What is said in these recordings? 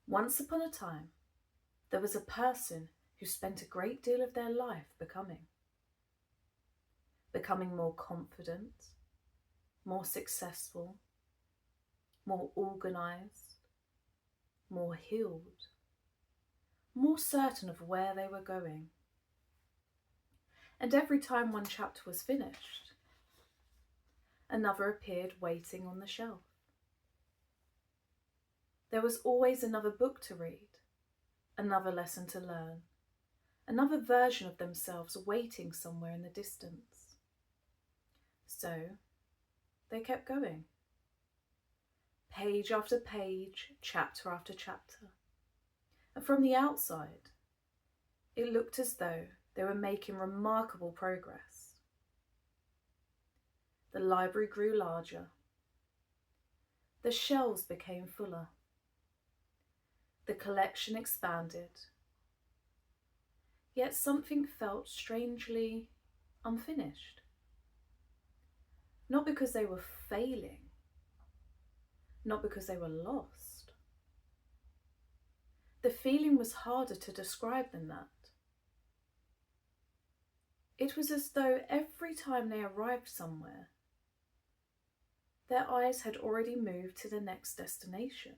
Once upon a time, there was a person who spent a great deal of their life becoming more confident, more successful, more organised, more healed, more certain of where they were going. And every time one chapter was finished, another appeared waiting on the shelf. There was always another book to read, another lesson to learn, another version of themselves waiting somewhere in the distance. So they kept going, page after page, chapter after chapter. And from the outside, it looked as though they were making remarkable progress. The library grew larger. The shelves became fuller. The collection expanded. Yet something felt strangely unfinished. Not because they were failing, not because they were lost. The feeling was harder to describe than that. It was as though every time they arrived somewhere, their eyes had already moved to the next destination,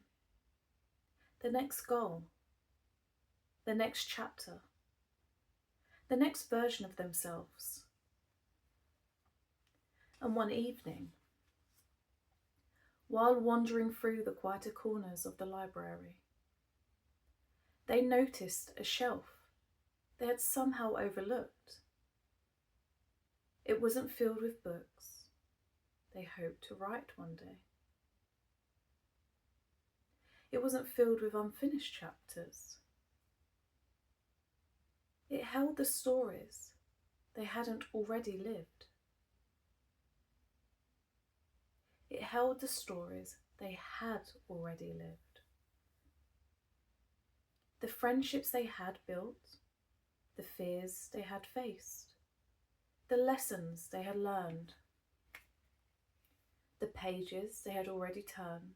the next goal, the next chapter, the next version of themselves. And one evening, while wandering through the quieter corners of the library, they noticed a shelf they had somehow overlooked. It wasn't filled with books they hoped to write one day. It wasn't filled with unfinished chapters. It held the stories they hadn't already lived. It held the stories they had already lived. The friendships they had built, the fears they had faced, the lessons they had learned, the pages they had already turned.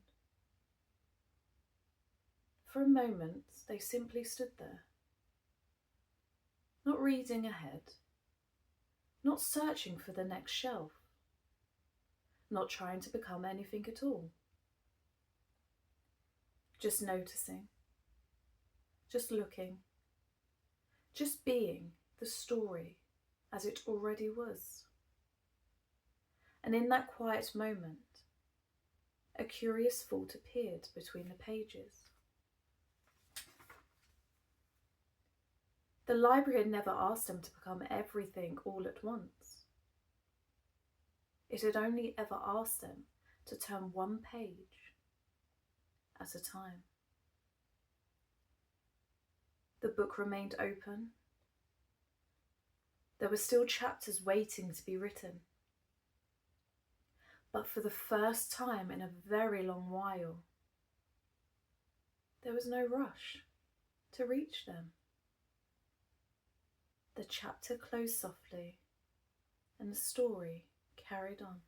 For a moment, they simply stood there, not reading ahead, not searching for the next shelf, not trying to become anything at all. Just noticing, just looking, just being the story as it already was. And in that quiet moment, a curious thought appeared between the pages. The library had never asked them to become everything all at once. It had only ever asked them to turn one page at a time. The book remained open. There were still chapters waiting to be written. But for the first time in a very long while, there was no rush to reach them. The chapter closed softly and the story carried on.